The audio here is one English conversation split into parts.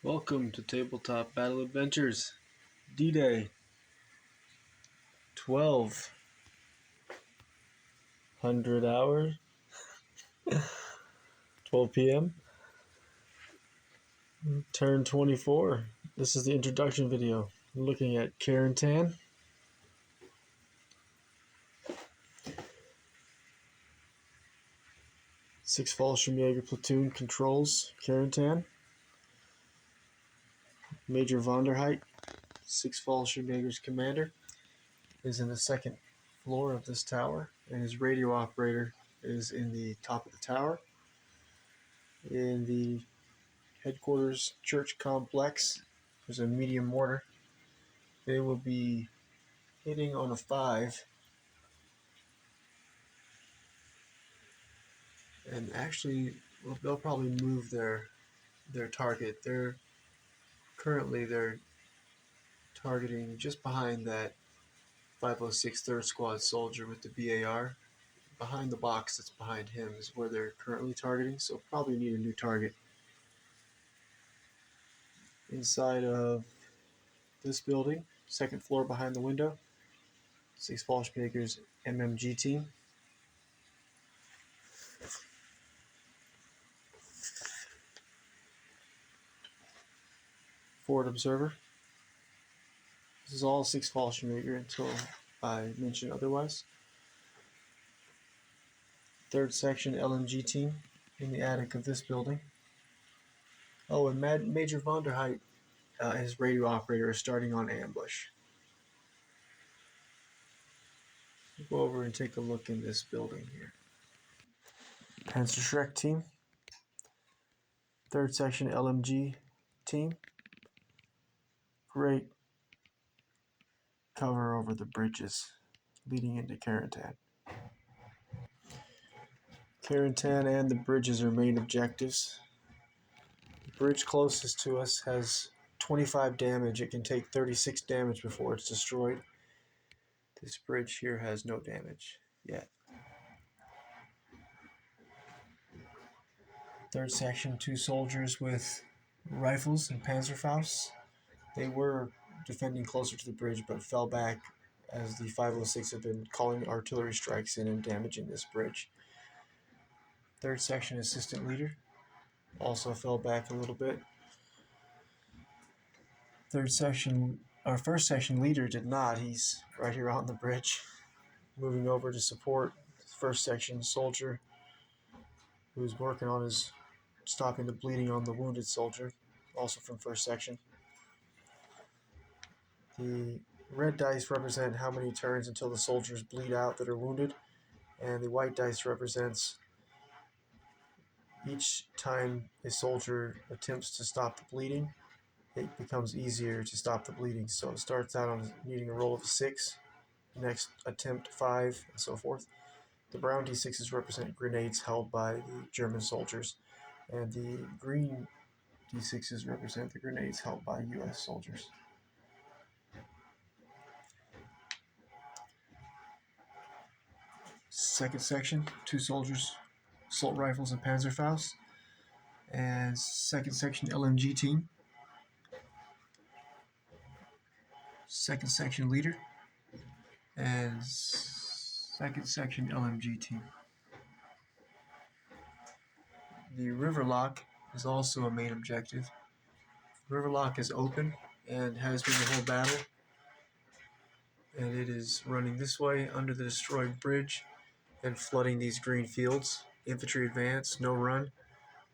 Welcome to Tabletop Battle Adventures, D-Day, 1200 hours, 12 p.m., Turn24. This is the introduction video. We're looking at Turn24, Six Fallschirmjäger Platoon controls Turn24, Major Vonderheit, Six Fallschirmjäger's commander, is in the second floor of this tower, and his radio operator is in the top of the tower. In the headquarters church complex, there's a medium mortar. They will be hitting on a 5. And actually, well, they'll probably move their target. They're targeting just behind that 506 3rd Squad soldier with the BAR. Behind the box that's behind him is where they're currently targeting, so probably need a new target. Inside of this building, second floor behind the window, Six Fallschirmjäger's MMG team. Forward observer. This is all Six Fallschirmjäger until I mention otherwise. Third section LMG team in the attic of this building. Oh, and Major Vonderheit, his radio operator, is starting on ambush. We'll go over and take a look in this building here. Panzer team. Third section LMG team. Great cover over the bridges leading into Turn24. Turn24 and the bridges are main objectives. The bridge closest to us has 25 damage. It can take 36 damage before it's destroyed. This bridge here has no damage yet. Third section, 2 soldiers with rifles and Panzerfausts. They were defending closer to the bridge but fell back as the 506 have been calling artillery strikes in and damaging this bridge. Third section assistant leader also fell back a little bit. First section leader did not. He's right here on the bridge, moving over to support the first section soldier who's working on his stopping the bleeding on the wounded soldier, also from first section. The red dice represent how many turns until the soldiers bleed out that are wounded, and the white dice represents each time a soldier attempts to stop the bleeding, it becomes easier to stop the bleeding. So it starts out on needing a roll of a 6, next attempt 5, and so forth. The brown D6s represent grenades held by the German soldiers, and the green D6s represent the grenades held by US soldiers. Second section, 2 soldiers, assault rifles and Panzerfaust, and second section LMG team. Second section leader, and second section LMG team. The river lock is also a main objective. River lock is open and has been the whole battle, and it is running this way under the destroyed bridge and flooding these green fields. Infantry advance, no run,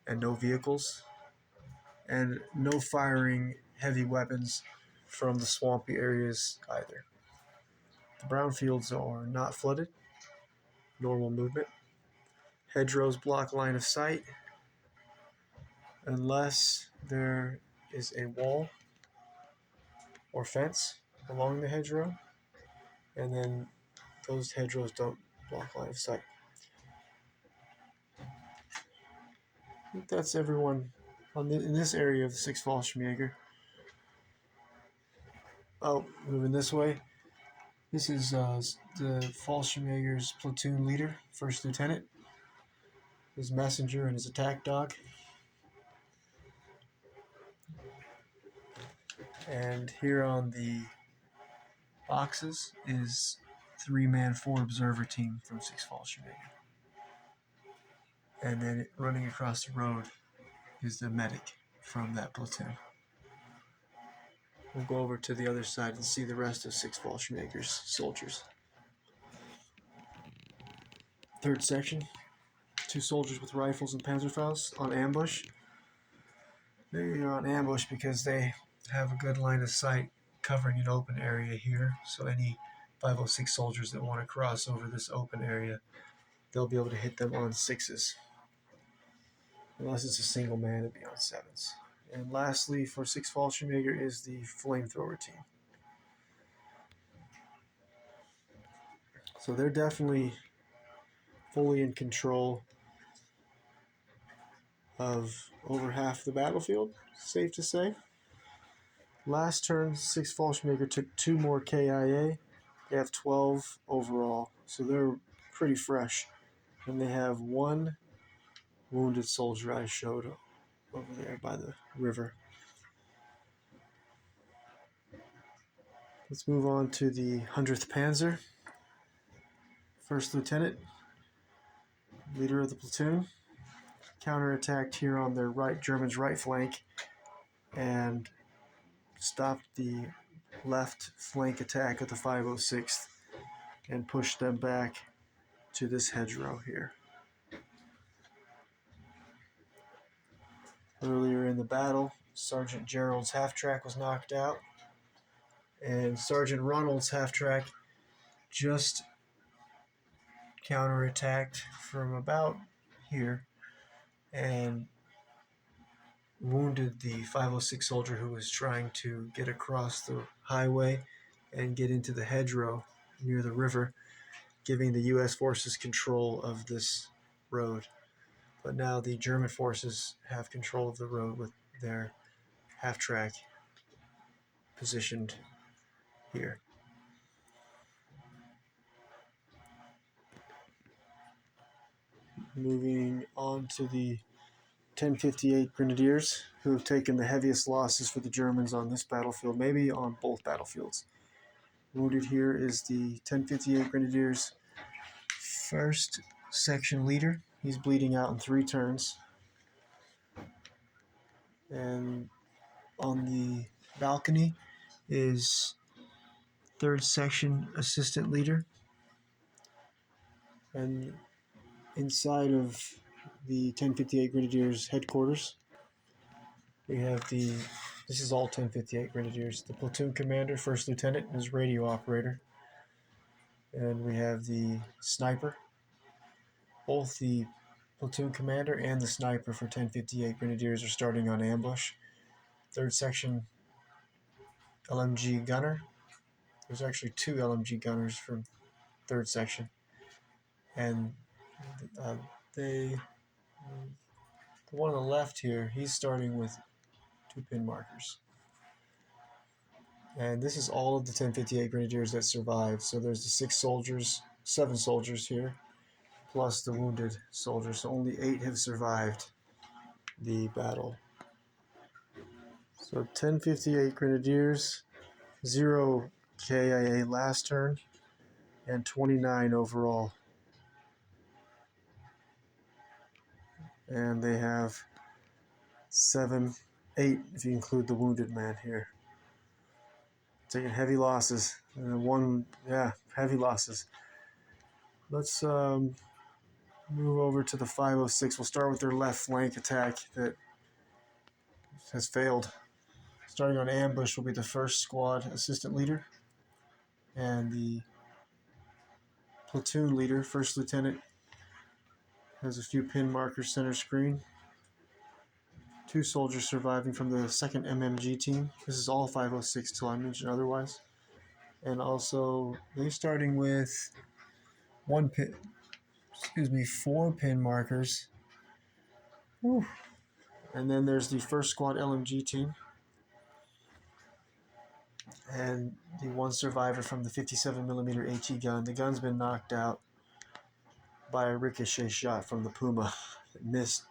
and no vehicles, and no firing heavy weapons from the swampy areas either. The brown fields are not flooded. Normal movement. Hedgerows block line of sight unless there is a wall or fence along the hedgerow, and then those hedgerows don't block line of sight. I think that's everyone in this area of the Six Fallschirmjäger. Oh, moving this way. This is the Fallschirmjäger's platoon leader, first lieutenant, his messenger, and his attack dog. And here on the boxes is 3-man 4 observer team from 6 Fallschirmjäger. And then running across the road is the medic from that platoon. We'll go over to the other side and see the rest of 6 Fallschirmjäger's soldiers. Third section, 2 soldiers with rifles and Panzerfaust on ambush. They're on ambush because they have a good line of sight covering an open area here. So any 506 soldiers that want to cross over this open area, they'll be able to hit them on 6s. Unless it's a single man, it'd be on 7s. And lastly, for 6 Fallschirmjäger is the flamethrower team. So they're definitely fully in control of over half the battlefield, safe to say. Last turn, 6 Fallschirmjäger took 2 more KIA. They have 12 overall, so they're pretty fresh. And they have 1 wounded soldier I showed over there by the river. Let's move on to the 100th Panzer. First Lieutenant, leader of the platoon, counterattacked here on their right, Germans' right flank, and stopped the left flank attack of the 506th and pushed them back to this hedgerow here. Earlier in the battle, Sergeant Gerald's half-track was knocked out, and Sergeant Ronald's half-track just counterattacked from about here and wounded the 506 soldier who was trying to get across the highway and get into the hedgerow near the river, giving the U.S. forces control of this road. But now the German forces have control of the road with their half-track positioned here. Moving on to the 1058 Grenadiers, who have taken the heaviest losses for the Germans on this battlefield, maybe on both battlefields. Wounded here is the 1058 Grenadiers' first section leader. He's bleeding out in 3 turns. And on the balcony is 3rd section assistant leader. And inside of the 1058 Grenadiers headquarters, we have this is all 1058 Grenadiers, the platoon commander, 1st lieutenant, and his radio operator. And we have the sniper. Both the platoon commander and the sniper for 1058 Grenadiers are starting on ambush. 3rd section LMG gunner. There's actually 2 LMG gunners from 3rd section. And the one on the left here, he's starting with 2 pin markers. And this is all of the 1058 Grenadiers that survived. So there's the 7 soldiers here, plus the wounded soldiers. So only 8 have survived the battle. So 1058 Grenadiers, 0 KIA last turn, and 29 overall. And they have 8 if you include the wounded man here. Taking heavy losses. And heavy losses. Let's move over to the 506. We'll start with their left flank attack that has failed. Starting on ambush will be the 1st squad assistant leader and the platoon leader, 1st lieutenant, has a few pin markers center screen. 2 soldiers surviving from the 2nd MMG team. This is all 506 till I mention otherwise. And also, they're starting with 4 pin markers. Whew. And then there's the 1st squad LMG team. And the 1 survivor from the 57mm HE gun. The gun's been knocked out by a ricochet shot from the Puma. It missed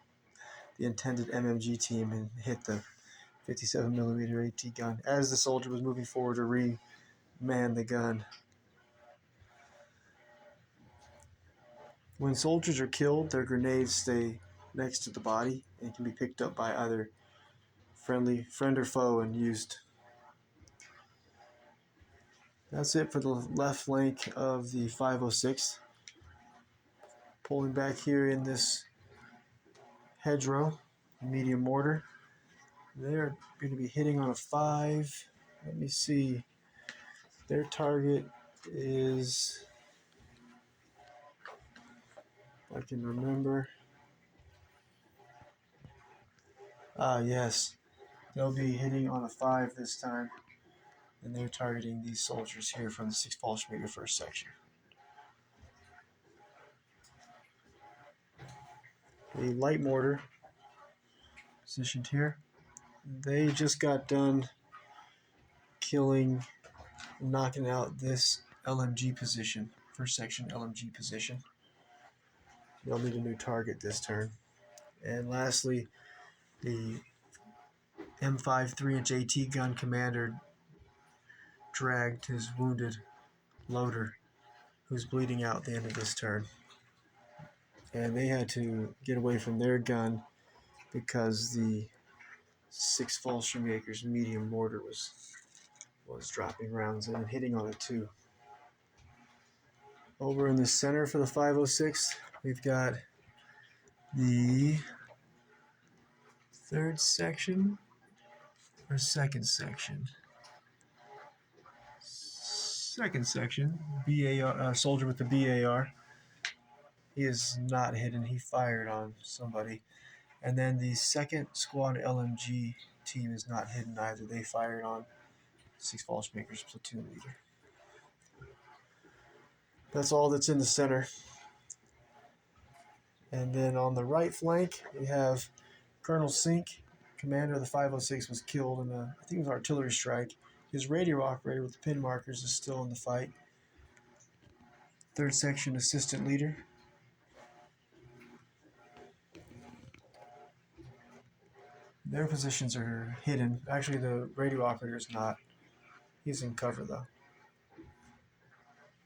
the intended MMG team and hit the 57mm AT gun as the soldier was moving forward to re-man the gun. When soldiers are killed, their grenades stay next to the body and can be picked up by either friend or foe and used. That's it for the left flank of the 506. Pulling back here in this hedgerow, medium mortar. They're going to be hitting on a 5. Let me see. Their target is, if I can remember. Yes. They'll be hitting on a 5 this time. And they're targeting these soldiers here from the 6 Fallschirmjäger first section. A light mortar positioned here. They just got done knocking out this LMG position, first section LMG position. They'll need a new target this turn. And lastly, the M5 3-inch AT gun commander dragged his wounded loader, who's bleeding out at the end of this turn. And they had to get away from their gun because the 6 Fallschirmjäger's medium mortar was dropping rounds in and hitting on it too. Over in the center for the 506, we've got the third section or second section. Second section, BAR, soldier with the BAR. He is not hidden. He fired on somebody. And then the second squad LMG team is not hidden either. They fired on 6 Fallschirmjäger's platoon leader. That's all that's in the center. And then on the right flank, we have Colonel Sink, commander of the 506, was killed in I think it was an artillery strike. His radio operator with the pin markers is still in the fight. Third section assistant leader. Their positions are hidden. Actually, the radio operator is not. He's in cover, though.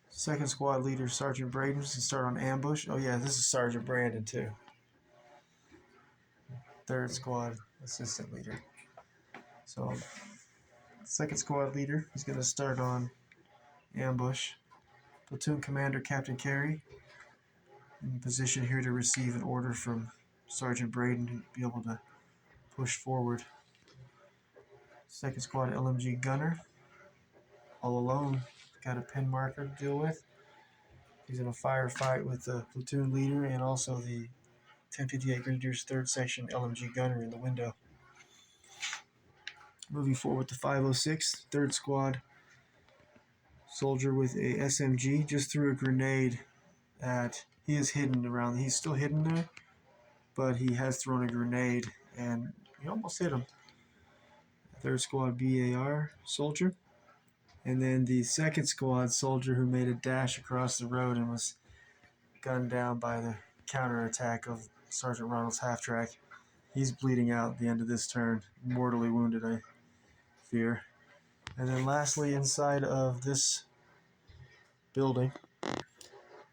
Second squad leader, Sergeant Braden, can start on ambush. Oh, yeah, this is Sergeant Brandon, too. Third squad assistant leader. So, second squad leader is going to start on ambush. Platoon commander, Captain Carey, in position here to receive an order from Sergeant Braden to be able to push forward. Second squad LMG gunner, all alone, got a pin marker to deal with. He's in a firefight with the platoon leader and also the 1058 Grenadiers 3rd Section LMG gunner in the window. Moving forward with the 506, 3rd squad soldier with a SMG just threw a grenade at, he is hidden around, he's still hidden there, but he has thrown a grenade and he almost hit him. 3rd squad BAR soldier. And then the 2nd squad soldier who made a dash across the road and was gunned down by the counterattack of Sergeant Ronald's half-track. He's bleeding out at the end of this turn, mortally wounded, I fear. And then lastly, inside of this building,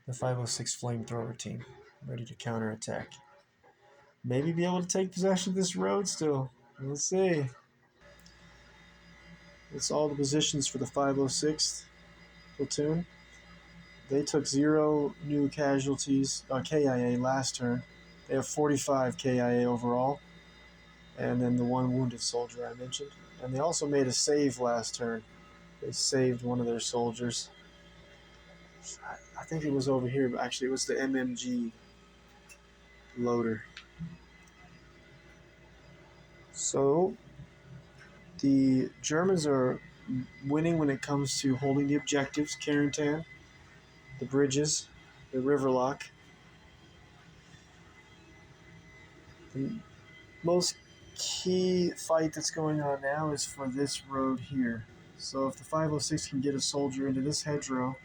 the 506 flamethrower team, ready to counterattack. Maybe be able to take possession of this road still. We'll see. It's all the positions for the 506th platoon. They took 0 new casualties, KIA last turn. They have 45 KIA overall. And then the 1 wounded soldier I mentioned. And they also made a save last turn. They saved one of their soldiers. I think it was over here, but actually it was the MMG loader. So the Germans are winning when it comes to holding the objectives, Carrington, the bridges, the river lock. The most key fight that's going on now is for this road here. So if the 506 can get a soldier into this hedgerow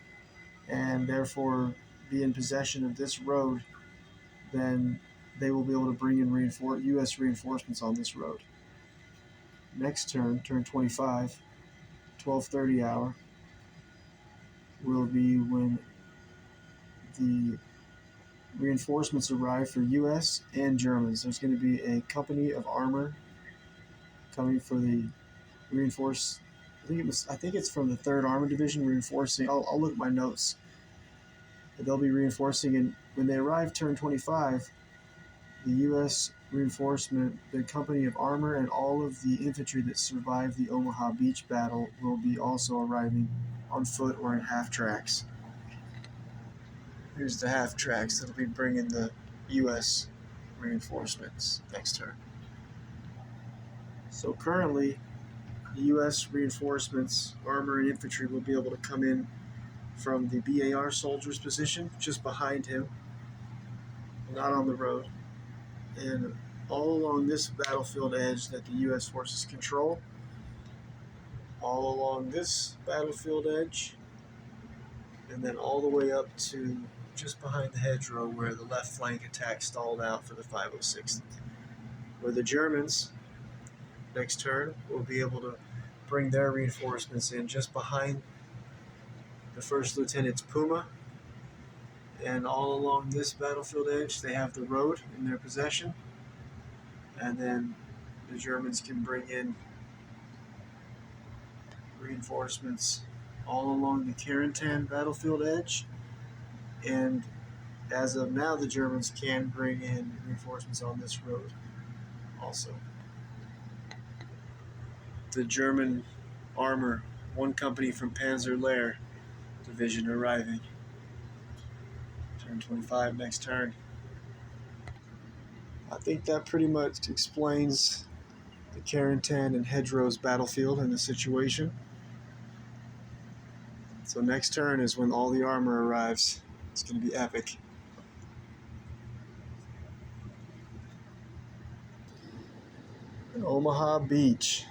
and therefore be in possession of this road, then they will be able to bring in U.S. reinforcements on this road. next turn, turn 25, 12:30 hour, will be when the reinforcements arrive for U.S. and Germans. There's going to be a company of armor coming for the reinforce. I think it's from the 3rd Armored Division reinforcing. I'll look at my notes. But they'll be reinforcing, and when they arrive, turn 25, the U.S. reinforcement, the company of armor, and all of the infantry that survived the Omaha Beach battle will be also arriving on foot or in half tracks. Here's the half tracks that'll be bringing the U.S. reinforcements next turn. So currently, the U.S. reinforcements, armor, and infantry will be able to come in from the BAR soldier's position, just behind him, not on the road, and all along this battlefield edge that the U.S. forces control, all along this battlefield edge, and then all the way up to just behind the hedgerow where the left flank attack stalled out for the 506th, where the Germans, next turn, will be able to bring their reinforcements in just behind the First Lieutenant's Puma, and all along this battlefield edge they have the road in their possession, and then the Germans can bring in reinforcements all along the Carentan battlefield edge, and as of now the Germans can bring in reinforcements on this road also. The German armor, one company from Panzer Lehr Division arriving. Turn 25 next turn. I think that pretty much explains the Carentan and Hedgerows battlefield and the situation. So next turn is when all the armor arrives. It's going to be epic. Omaha Beach.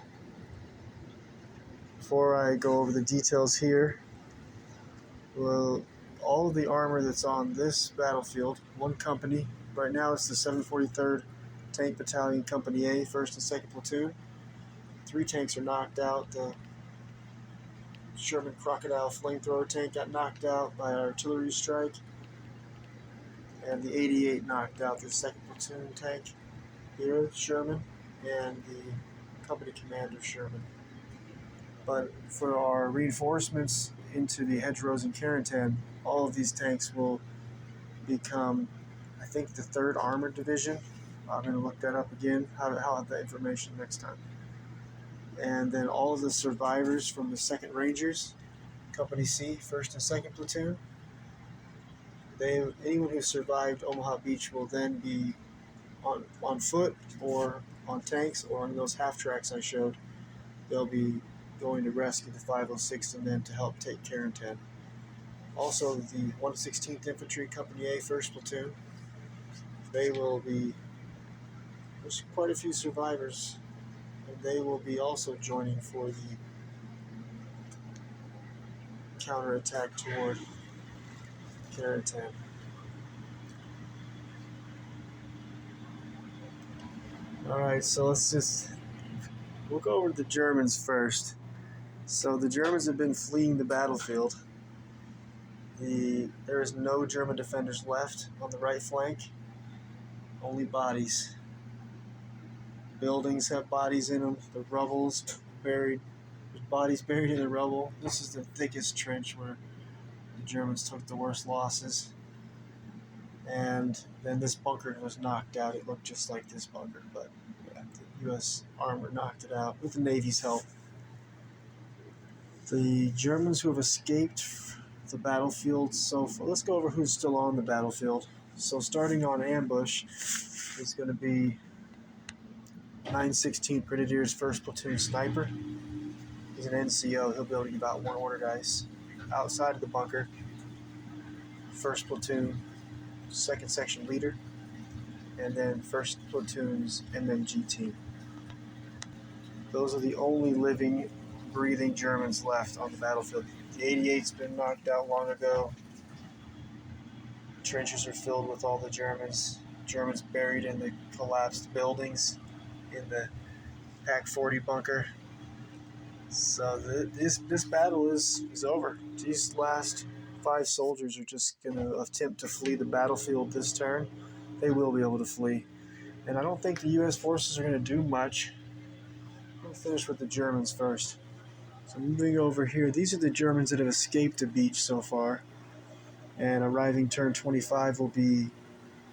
Before I go over the details here, well, all of the armor that's on this battlefield, one company, right now it's the 743rd Tank Battalion Company A, 1st and 2nd Platoon. 3 tanks are knocked out. The Sherman Crocodile flamethrower tank got knocked out by an artillery strike, and the 88 knocked out the 2nd Platoon tank here, Sherman, and the company commander, Sherman. But for our reinforcements into the Hedgerows and Carentan, all of these tanks will become, I think, the 3rd Armored Division. I'm going to look that up again. I'll have that information next time. And then all of the survivors from the 2nd Rangers, Company C, 1st and 2nd Platoon, anyone who survived Omaha Beach will then be on foot or on tanks or on those half tracks I showed. They'll be going to rescue the 506th and then to help take Carentan. Also, the 116th Infantry Company A, 1st Platoon, they will be, there's quite a few survivors, and they will be also joining for the counterattack toward Carentan. Alright, so we'll go over the Germans first. So the Germans have been fleeing the battlefield. There is no German defenders left on the right flank, only bodies. Buildings have bodies in them, the rubble's buried, there's bodies buried in the rubble. This is the thickest trench where the Germans took the worst losses. And then this bunker was knocked out. It looked just like this bunker, but yeah, the U.S. armor knocked it out with the Navy's help. The Germans who have escaped the battlefield so far, let's go over who's still on the battlefield. So starting on ambush is going to be 916th Grenadiers 1st Platoon Sniper. He's an NCO. He'll be able to give out 1 order dice. Outside of the bunker, 1st Platoon 2nd Section Leader, and then 1st Platoon's MMG team. Those are the only living, breathing Germans left on the battlefield. The 88's been knocked out long ago. Trenches are filled with all the Germans buried in the collapsed buildings in the Pack 40 bunker. So this battle is over. These last 5 soldiers are just going to attempt to flee the battlefield this turn. They will be able to flee. And I don't think the U.S. forces are going to do much. We'll finish with the Germans first. So moving over here, these are the Germans that have escaped the beach so far. And arriving turn 25 will be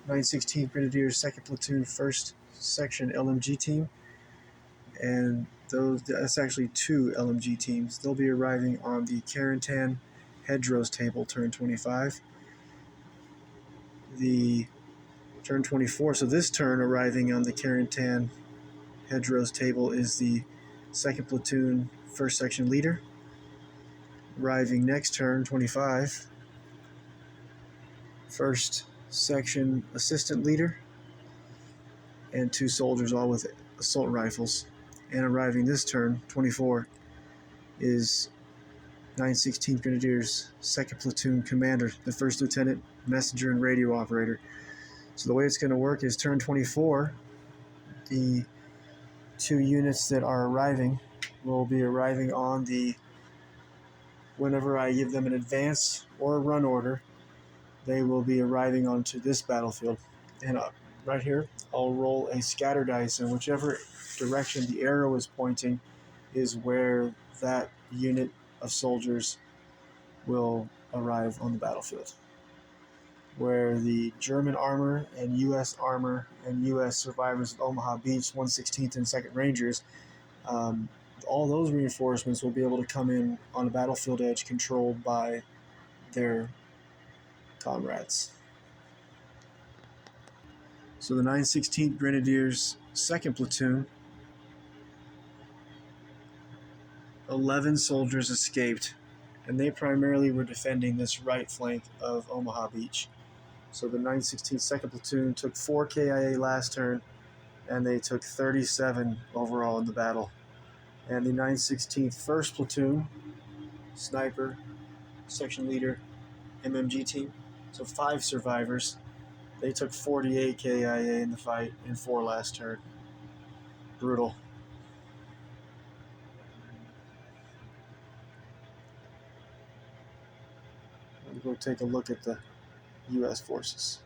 916th Grenadiers, 2nd Platoon, 1st Section LMG team. And that's actually 2 LMG teams. They'll be arriving on the Carentan hedgerows table turn 25. The turn 24, so this turn arriving on the Carentan hedgerows table is the 2nd Platoon, 1st Section leader. Arriving next turn 25, 1st Section assistant leader, and 2 soldiers all with assault rifles. And arriving this turn 24 is 916th Grenadiers, 2nd Platoon Commander, the 1st Lieutenant, Messenger, and Radio Operator. So the way it's going to work is turn 24, the 2 units that are arriving will be arriving on the, whenever I give them an advance or a run order, they will be arriving onto this battlefield. And right here, I'll roll a scatter dice, and whichever direction the arrow is pointing is where that unit of soldiers will arrive on the battlefield. Where the German armor and U.S. armor and U.S. survivors of Omaha Beach, 116th and 2nd Rangers, all those reinforcements will be able to come in on a battlefield edge controlled by their comrades. So the 916th Grenadiers, 2nd Platoon, 11 soldiers escaped, and they primarily were defending this right flank of Omaha Beach. So the 916th 2nd Platoon took 4 KIA last turn, and they took 37 overall in the battle. And the 916th 1st Platoon, sniper, section leader, MMG team, so 5 survivors. They took 48 KIA in the fight and 4 last turn. Brutal. We'll go take a look at the U.S. forces.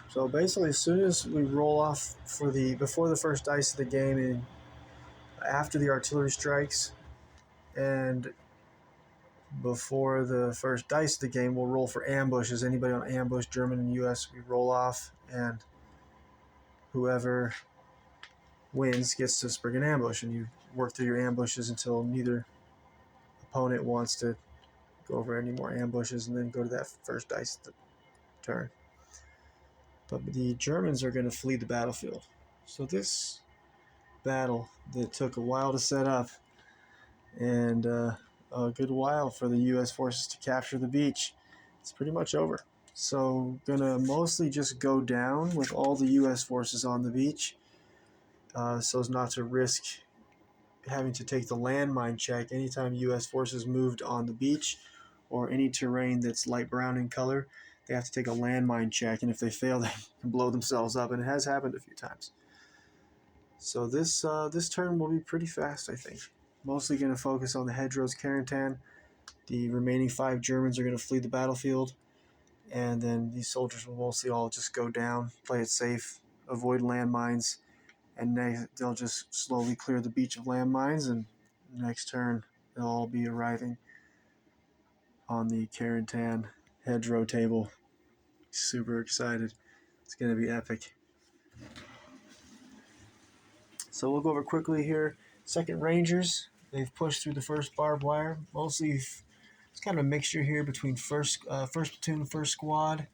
So basically, as soon as we roll off before the first dice of the game and after the artillery strikes and before the first dice of the game, we'll roll for ambushes. Anybody on ambush, German and U.S., we roll off, and whoever wins gets to spring an ambush, and you work through your ambushes until neither opponent wants to go over any more ambushes, and then go to that first dice of the turn. But the Germans are going to flee the battlefield. So this battle that took a while to set up and a good while for the U.S. forces to capture the beach, it's pretty much over. So gonna mostly just go down with all the U.S. forces on the beach so as not to risk having to take the landmine check anytime U.S. forces moved on the beach or any terrain that's light brown in color. They have to take a landmine check, and if they fail, they can blow themselves up, and it has happened a few times. So this turn will be pretty fast, I think. Mostly going to focus on the hedgerows Carentan. The remaining 5 Germans are going to flee the battlefield, and then these soldiers will mostly all just go down, play it safe, avoid landmines, and they'll just slowly clear the beach of landmines, and next turn they'll all be arriving on the Carentan hedgerow table. Super excited. It's going to be epic. So we'll go over quickly here. 2nd Rangers, they've pushed through the first barbed wire. Mostly, it's kind of a mixture here between first platoon, first squad,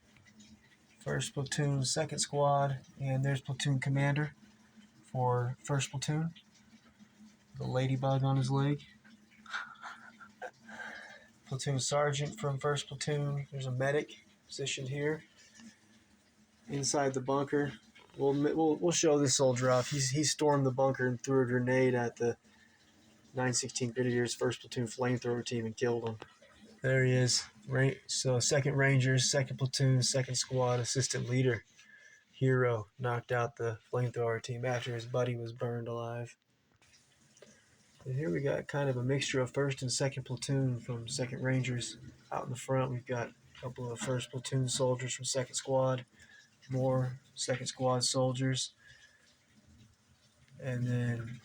first platoon, second squad, and there's platoon commander for first platoon. The ladybug on his leg. Platoon sergeant from first platoon. There's a medic positioned here inside the bunker. We'll show this soldier off. He stormed the bunker and threw a grenade at the 916th Grenadiers 1st Platoon flamethrower team and killed him. There he is. So 2nd Rangers, 2nd Platoon, 2nd Squad, assistant leader. hero knocked out the flamethrower team after his buddy was burned alive. And here we got kind of a mixture of 1st and 2nd platoon from 2nd Rangers. Out in the front, we've got a couple of 1st platoon soldiers from 2nd Squad, more 2nd Squad soldiers, and then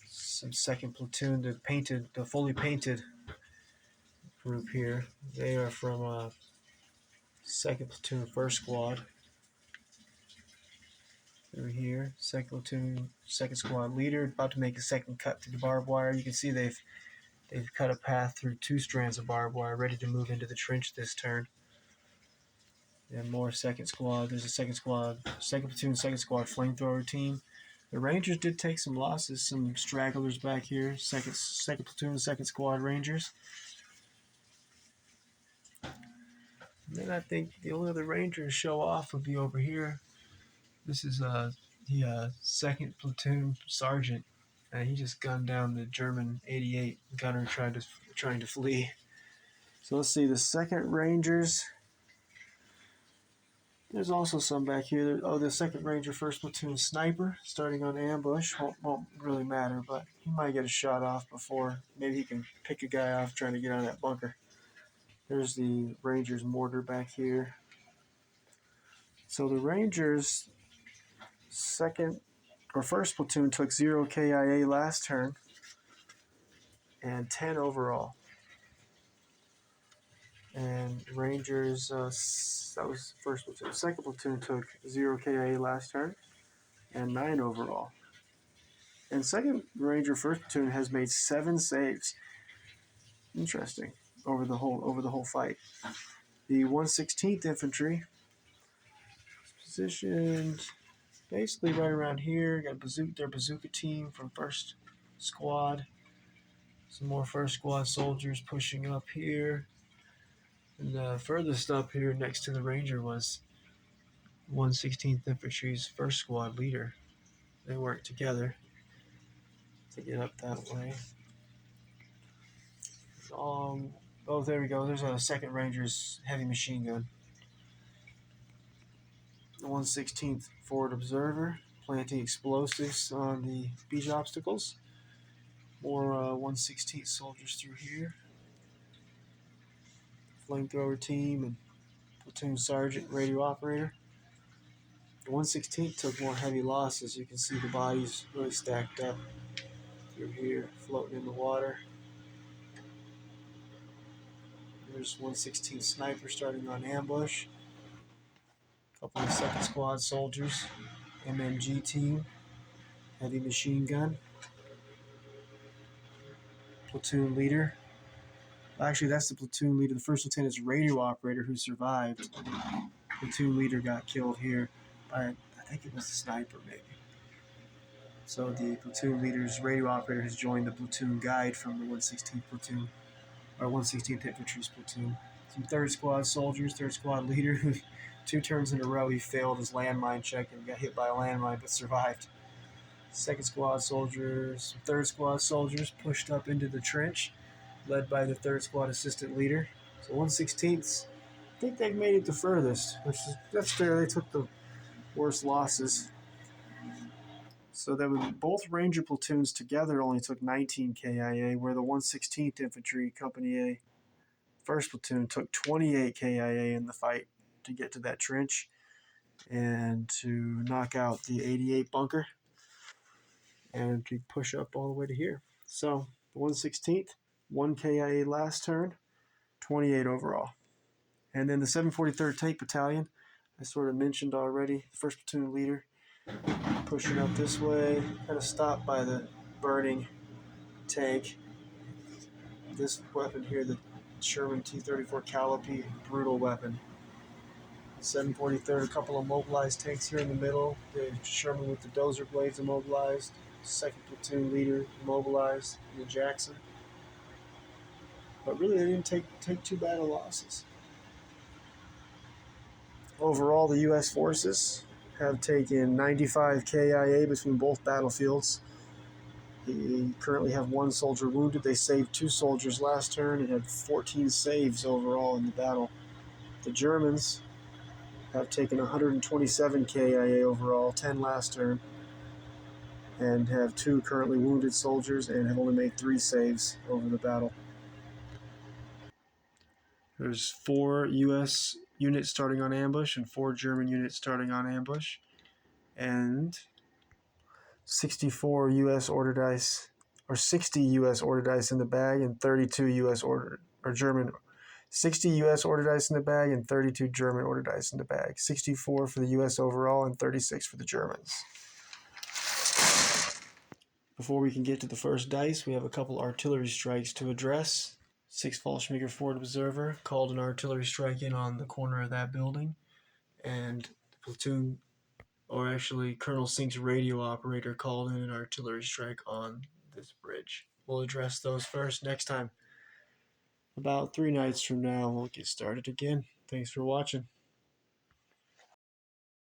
some 2nd platoon, the fully painted group here. They are from 2nd platoon, 1st Squad. Through here, 2nd platoon, 2nd Squad leader, about to make a second cut through the barbed wire. You can see they've cut a path through 2 strands of barbed wire, ready to move into the trench this turn. And more 2nd Squad. There's a 2nd Squad, 2nd platoon, 2nd Squad flamethrower team. The Rangers did take some losses, some stragglers back here. 2nd platoon, 2nd Squad Rangers. And then I think the only other Rangers show off would be over here. This is the 2nd platoon sergeant. He just gunned down the German 88 gunner trying to flee. So let's see, the 2nd Rangers. There's also some back here. Oh, the 2nd Ranger 1st platoon sniper starting on ambush. Won't really matter, but he might get a shot off before. Maybe he can pick a guy off trying to get out of that bunker. There's the Rangers mortar back here. So the Rangers 2nd or 1st platoon took 0 KIA last turn and 10 overall. And Rangers, that was 1st platoon. 2nd platoon took 0 KIA last turn and 9 overall. And 2nd Ranger 1st platoon has made 7 saves. Interesting. Over the whole fight. The 116th Infantry positioned basically right around here. Got their bazooka team from 1st Squad. Some more 1st Squad soldiers pushing up here. And furthest up here next to the Ranger was 116th Infantry's 1st Squad leader. They worked together to get up that way. Oh, there we go. There's a 2nd Ranger's heavy machine gun. The 116th Forward Observer planting explosives on the beach obstacles. More 116th soldiers through here. Flamethrower team and platoon sergeant, radio operator. The 116th took more heavy losses. You can see the bodies really stacked up through here, floating in the water. There's 116th sniper starting on ambush. A couple of 2nd Squad soldiers. MMG team, heavy machine gun. Platoon leader. Actually, that's the platoon leader. The 1st lieutenant's radio operator who survived. Platoon leader got killed here by, I think it was the sniper, maybe. So the platoon leader's radio operator has joined the platoon guide from the 116th platoon, or 116th Infantry's platoon. Some 3rd Squad soldiers, 3rd Squad leader who 2 turns in a row he failed his landmine check and got hit by a landmine but survived. 2nd Squad soldiers, 3rd Squad soldiers pushed up into the trench, led by the 3rd Squad assistant leader. So 116ths, I think they've made it the furthest, that's fair. They took the worst losses. So then both Ranger platoons together only took 19 KIA, where the 116th Infantry Company A 1st platoon took 28 KIA in the fight to get to that trench and to knock out the 88 bunker and to push up all the way to here. So the 116th, 1 KIA last turn, 28 overall. And then the 743rd Tank Battalion, I sort of mentioned already, 1st platoon leader, pushing up this way, kind of stopped by the burning tank. This weapon here, the Sherman T-34 Calliope, brutal weapon. 743rd, a couple of mobilized tanks here in the middle. The Sherman with the dozer blades immobilized. 2nd platoon leader immobilized, the Jackson. But really, they didn't take too bad of losses. Overall, the U.S. forces have taken 95 KIA between both battlefields. They currently have 1 soldier wounded. They saved 2 soldiers last turn and had 14 saves overall in the battle. The Germans have taken 127 KIA overall, 10 last turn, and have 2 currently wounded soldiers and have only made 3 saves over the battle. There's 4 US units starting on ambush and 4 German units starting on ambush, and 64 US order dice, or 60 US order dice in the bag, and 32 US order, or German, 60 US order dice in the bag and 32 German order dice in the bag. 64 for the US overall and 36 for the Germans. Before we can get to the first dice, we have a couple artillery strikes to address. 6 Fallschmiger Ford Observer called an artillery strike in on the corner of that building, and the platoon, or actually Colonel Sink's radio operator, called in an artillery strike on this bridge. We'll address those first next time. About 3 nights from now, we'll get started again. Thanks for watching.